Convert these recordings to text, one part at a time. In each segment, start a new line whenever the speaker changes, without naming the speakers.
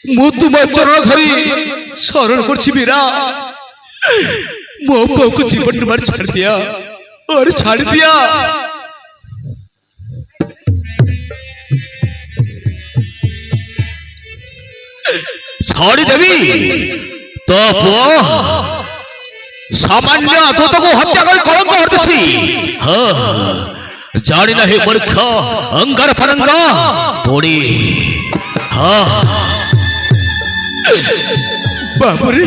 मु तुम चरण धरी शरण करछि वीरा मो पुओ को जीवन तुम्हारे छाड़ दिया और छाड़ दिया
छाड़ी देवी तो पुओ सामान्य आदत को हत्या कर कलंक हरदछि हाँ जानी नहीं मूर्ख अंगार फरंगा तोड़ी हाँ
बाबरे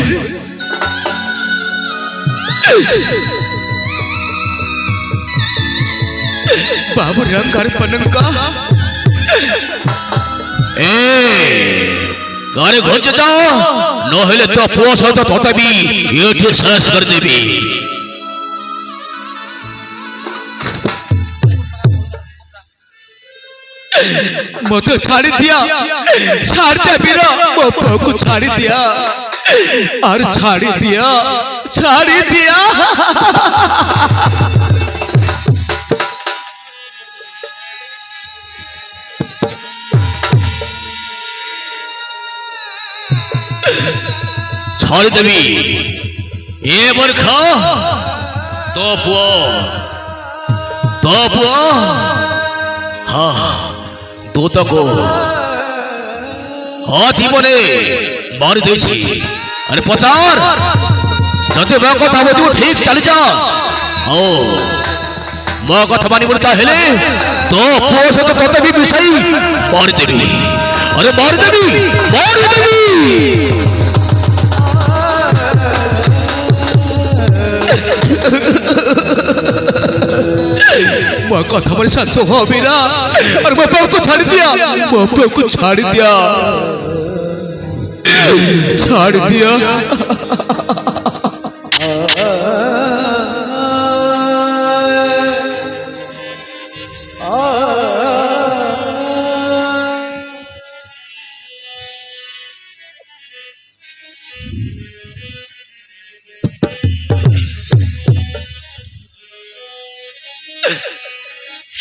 बाबरे अंगार फरंगा
गारे घोंच जाओ नहेले तो पुओ सहित तोते भी ये शेष कर देवी
मत छाड़ दिया वीरा मो पुओ को छाड़ दिया और छाड़ दिया
छाड़ी देवी ये मूर्ख तो पुओ हाँ दूत को जीवने मारी देसी अरे पचार जदि मो कथा बुझू ठीक चली जा ओ मो कथा मानी मुर्ता हेले तो पुओ सहित तोते भी मिसाई मारी देवी अरे मारी देवी
मो कथा मानी शांत हो वीरा और मो पुओ को छाड़ दिया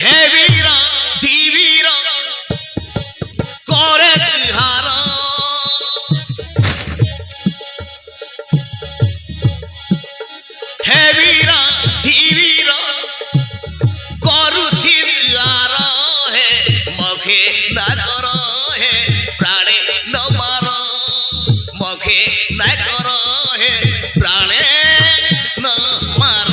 हे वीरा धीवीरा करे तिहारा हे वीरा धीवीरा करुछि तिहारा हे मखे ना कर हे प्राणे न मार मखे ना कर हे प्राणे न मार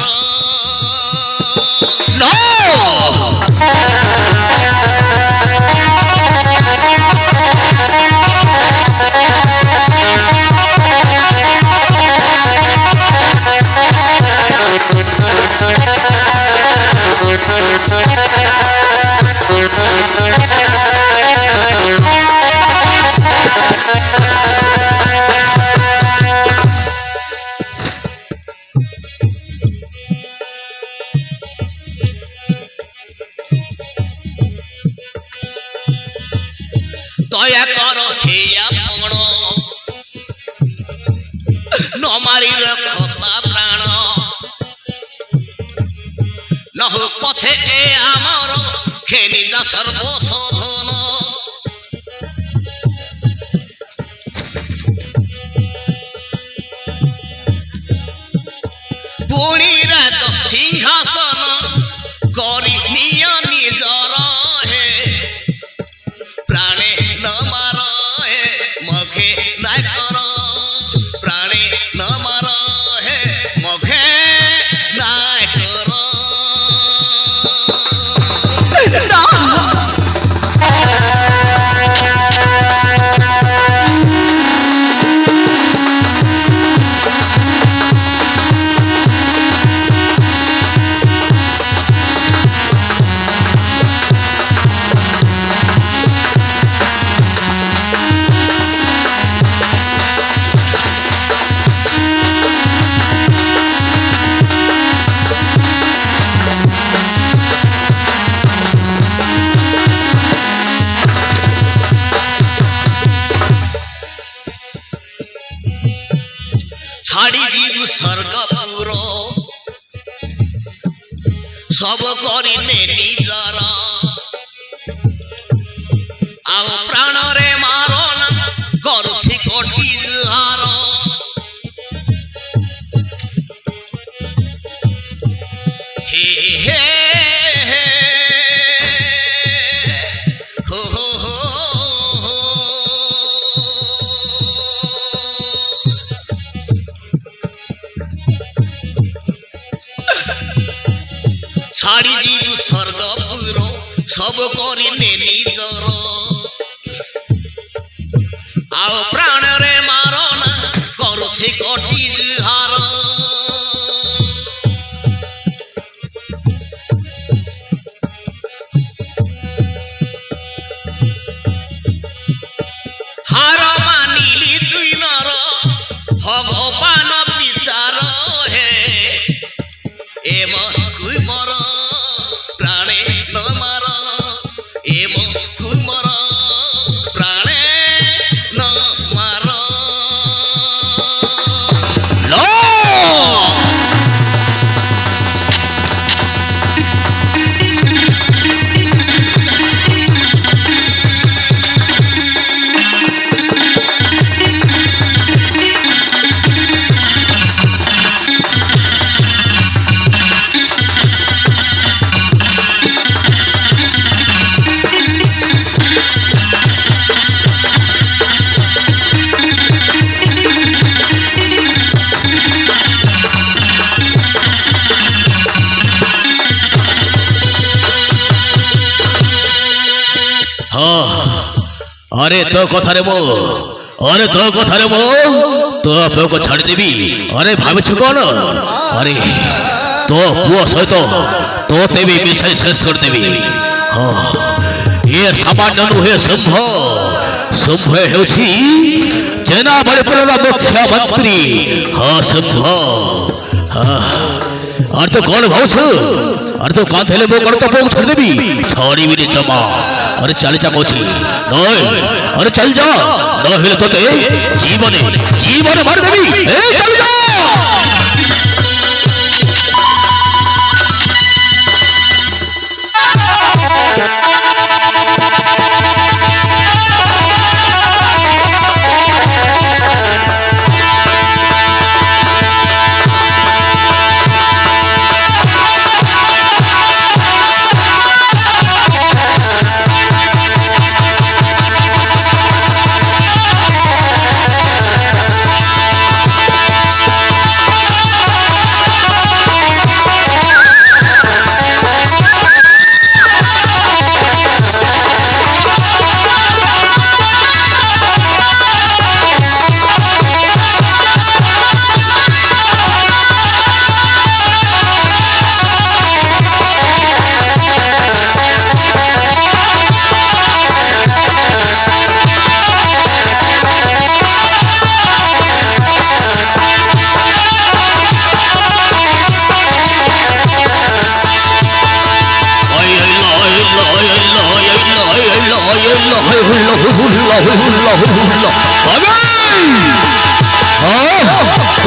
दया कर हे आपण न मारी रखता प्राण न हो पछे ए आमर खेनी जा सर्वशोधन पुणी राज सिंहासन करी निय निजर हे प्राणे न मार हे मखे ना कर प्राणे न मार हे मखे ना कर छाड़ी जीव स्वर्गपुर सब करिने निजर आउ प्राण रे मारना करू
ছাড়ি যিবু স্বর্গপুর সব করিলে নিজর আও প্রাণরে মারনা করছে কটি হার হার মানিলি তুই নর ভগবান বিচার হে এম কুই মর প্রাণে ন মার এম কুই মর প্রাণে ন মার
अरे तो कथा रे मो अरे तो कथा रे मो तो पुओ को छाड़ी देवी अरे भाविछु कौन अरे तो पुओ सहित तो तेवी मिसाई शेष कर देवी हाँ ये सामान्य नुहे शुंभ शुंभ हेउछि जेना बड़पुरर मुख्य मंत्री हाँ शुंभ हाँ और तो कौन भावछु और तो कांत हेले मो कौन तो पुओ छाड़ी देवी छाड़ी भी रे जमा अरे चल जा कोची नय अरे चल जा न हेले तोते जीवने जीवने मार देवी ए चल जा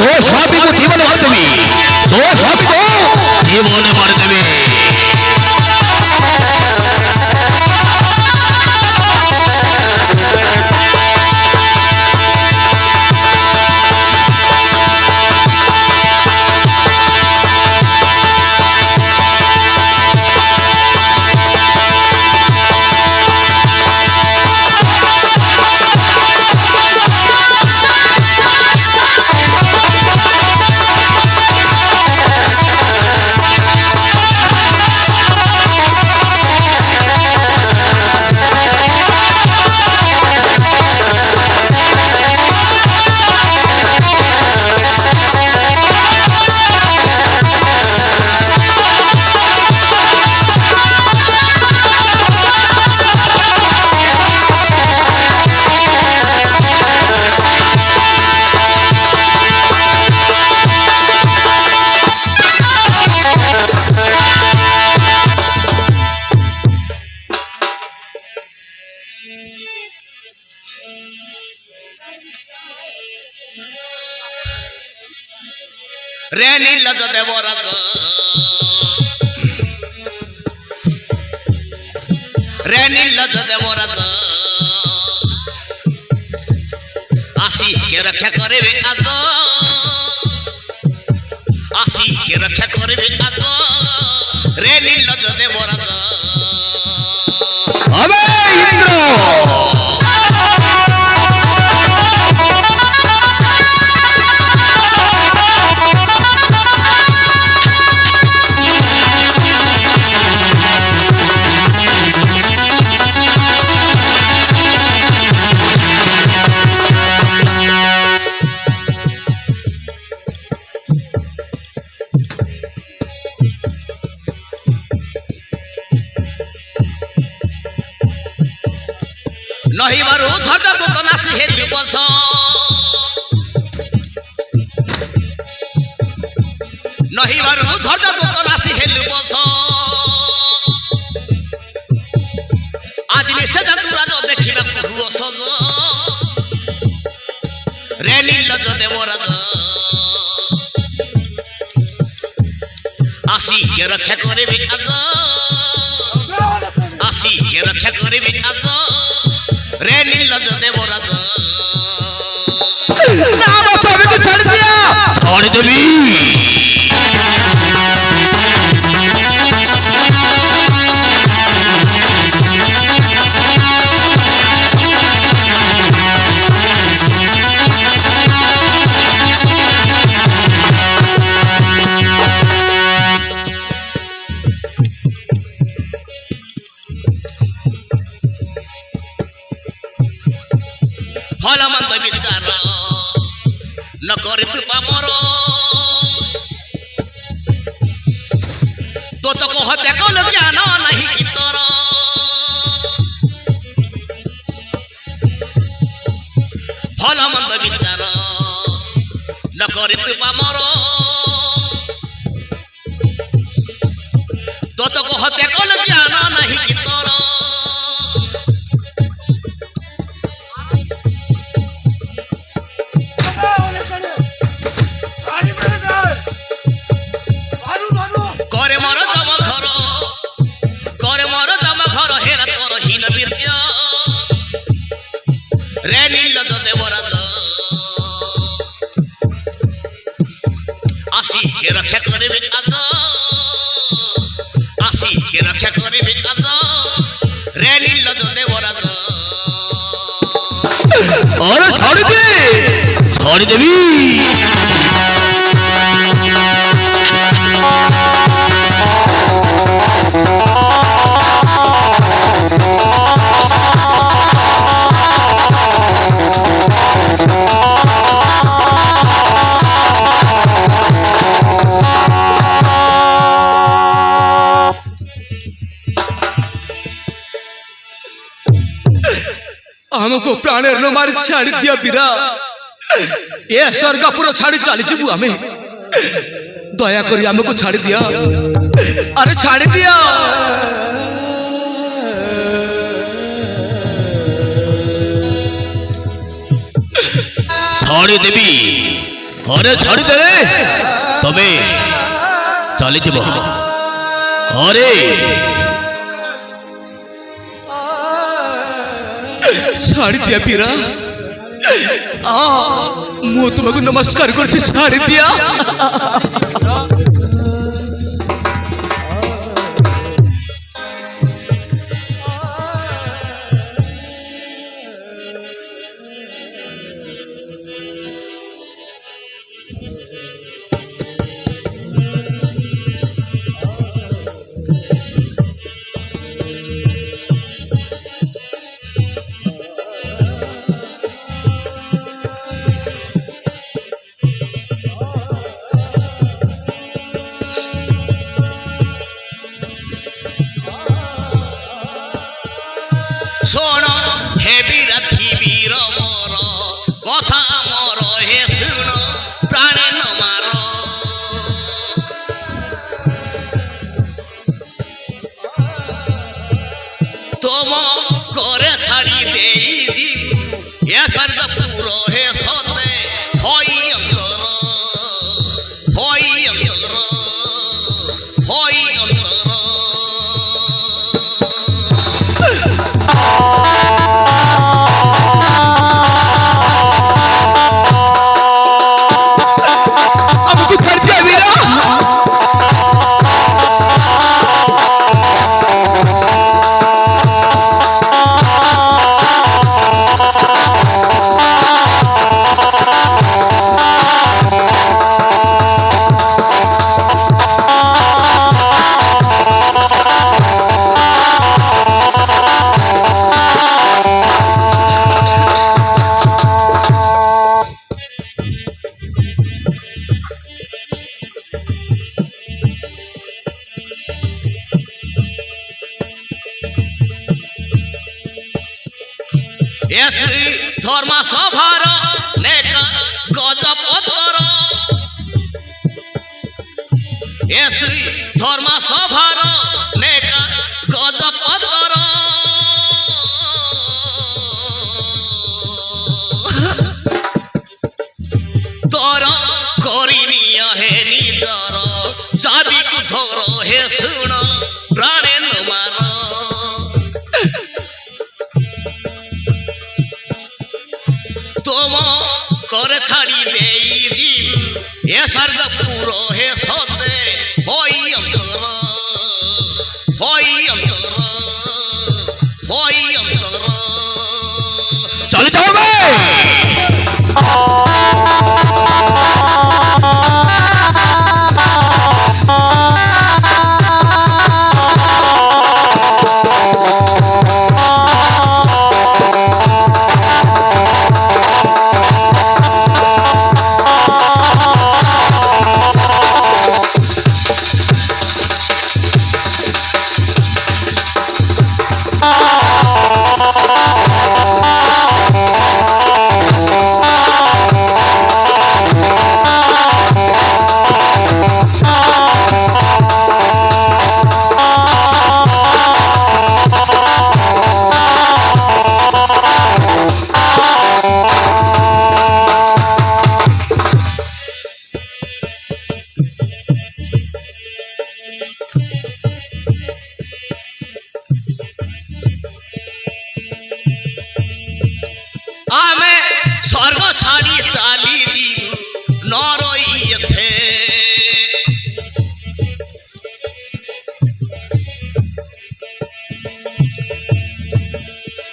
तो स्वामी को जीवन मार देवी तो स्वामी को जीवन मार देवी
রে নীলজ দেবরাজ রে নীলজ দেবরাজ আসি কে রক্ষা করবে আজ আসি কে রক্ষা করবে আজ রে নীলজ দেবরাজ
अबे इंद्र
নহিবারু ধৈর্য দূত নাসি হেলি বস নহিবারু ধৈর্য দূত নাসি হেলি বস আজ নিশ্চয় যাতুরাজ দেখিବାକୁ হুଅ ସଜ রে নীলজ দেবরাজ আসি কে রক্ষা করিবি আজ আসি কে রক্ষা করিবি আজ রে নীলজ দেবরাজ
না বাপ আমাকে ছাড় দিয়া
ছাড় দেবি
ଭଲ ମନ୍ଦ ବିଚାର ନ କରି ତୁ ପାମର ତୋ ତ କହ ଦେଖଲ ଜ୍ଞାନ ନାହିଁ କି ତୋର ଭଲ ମନ୍ଦ ବିଚାର ନ କରି ତୁ ପାମର ତୋ ତ କହ ଦେଖଲ ଜ୍ଞାନ ନାହିଁ କି ତୋର করে মর জম ঘর হেলা তোর হীন বীর্য রে নীলজ দেবরাজ আসি কে রক্ষা করিবে আজ আসি কে রক্ষা করিবে আজ রে নীলজ দেবরাজ
আরে ছাড় দে ছাড় দেবি
ଆମକୁ ପ୍ରାଣରେ ନ ମାରି ଛାଡ଼ି ଦିଅ ବୀରା ଏ ସ୍ୱର୍ଗପୁର ଛାଡ଼ି ଚାଲିଯିବୁ ଆମେ ଦୟାକରି ଆମକୁ ଛାଡ଼ି ଦିଅ ଆରେ ଛାଡ଼ି ଦିଅ
ছাড়ি দেবি আরে ছাড়ি দে তবে চলে যাব আরে
ଛାଡ଼ି ଦିଅ ବୀରା ମୁଁ ତୁମକୁ ନମସ୍କାର କରୁଛି ଛାଡ଼ି ଦିଅ
ଧର୍ମା ସଭାର ନେକା ଗଜପତର ଏ ଶ୍ରୀ ଧର୍ମା ସଭାର ନେକା ଗଜପତର ତୋର କରିନିଅ ହେ ନିଜର ଚାବିକୁ ଧର ହେ ଶୁଣ ପ୍ରାଣେ ନ ମାର তোম করে ছাড়ি দেই জীব এ স্বর্গ পুরো হে সতে হই অন্তর হই অন্তর হই অন্তর
চলে যাও বে
ଆମେ ସ୍ୱର୍ଗ ଛାଡ଼ି ଚାଲିଯିବୁ ନ ରହି ଏଥେ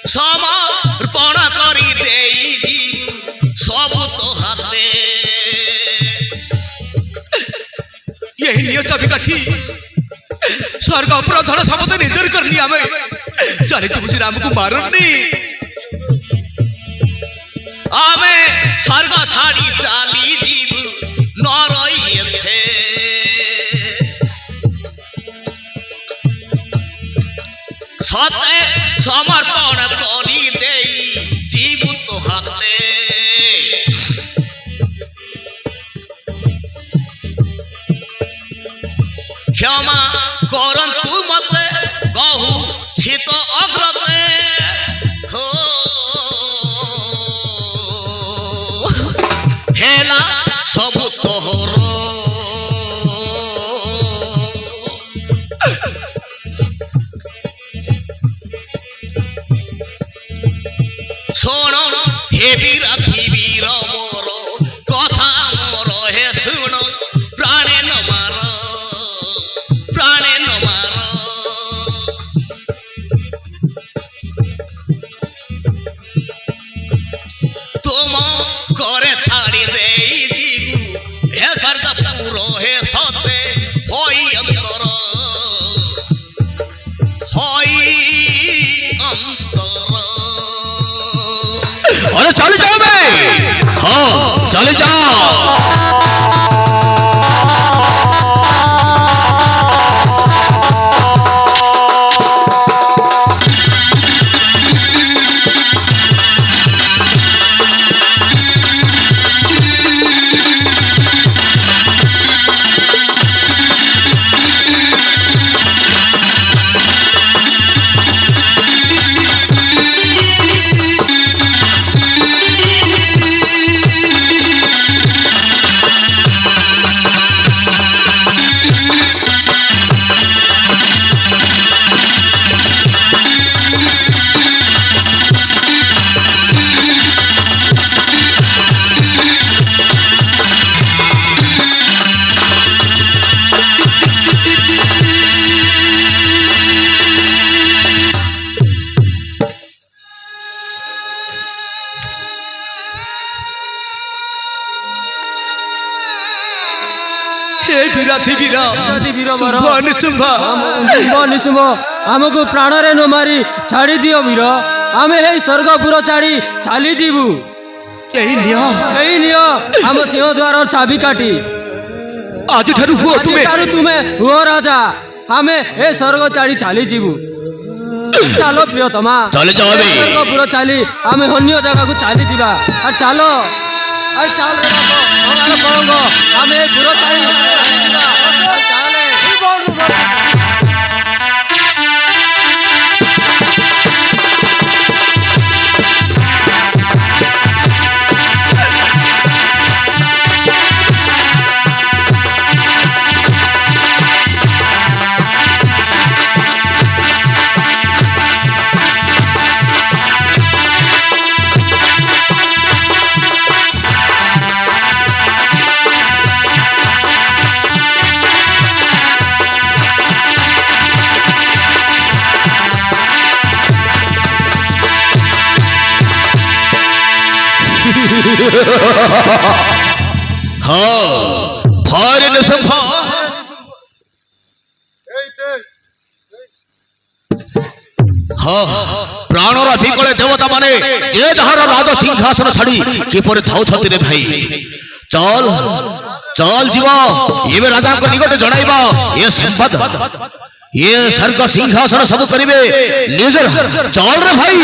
ସମର୍ପଣ କରି ଦେଇଯିବୁ ସବୁ ତୋ ହାତେ
यही नियो चाबी काठी स्वर्ग अपना धन समस्त निजर करनी आमे चले तू मुझे राम को मारनी
ଆମେ ସ୍ୱର୍ଗ ଛାଡ଼ି ଚାଲିଯିବୁ ନ ରହି ଏଥେ ସତେ ସମର୍ପଣ କରି ଦେଇ ଯିବୁ ତୋ ହାତେ କ୍ଷମା କରନ୍ତୁ ମତେ କହୁ ଶୀତ ଅଗ୍ରତେ ହୋ ହେଲା ସବୁ ତୋହର ଶୁଣ ହେ ବୀର ଥିବୀର ମୋର କଥା ମୋର ହେ ଶୁଣ ପ୍ରାଣେ ନ ମାର ପ୍ରାଣେ ନ ମାର ତୁମ করে ছাড়ি দেই ଯିବୁ হে স্বর্গ পুরো হে সতে হই অন্তর হই অন্তর
अरे चले जाओ बे हाँ चले जाओ
आमको प्राण रे न मारी छाड़ी दियो वीर आमे हे स्वर्गपुर छाड़ी चली जीवु
यही नियो
आम सिंह द्वार चाबी काटी
आज
तुम्हें हुओ राजा आमे हे स्वर्ग छाड़ी चली जीवु ଚାଲ ପ୍ରିୟତମା
চলে যাও আমি
ସ୍ୱର୍ଗପୁର ଚାଲି ଆମେ ଅନ୍ୟ ଜାଗାକୁ ଚାଲିଯିବା ଆଉ ଚାଲ ଆଉ ଚାଲ ରେ ବାପ, ଭଗାର କଳଙ୍ଗ ଆମେ ଏ ପୁର ଚାଲି ଚାଲିଯିବା ଆଉ ଚାଲେ
হ্যাঁ ভয় নৃসিংহ প্রাণর বিকলে দেবতা মানে যে যাহার রাজ সিংহাসন ছাড়ি কিপরে ধাউছন্তি রে ভাই চল চল জীব এবে রাজাঙ্ক নিকটে জଣାইব এ সম্বাদ এ স্বর্গ সিংহাসন সব করিবে নিজের চল রে ভাই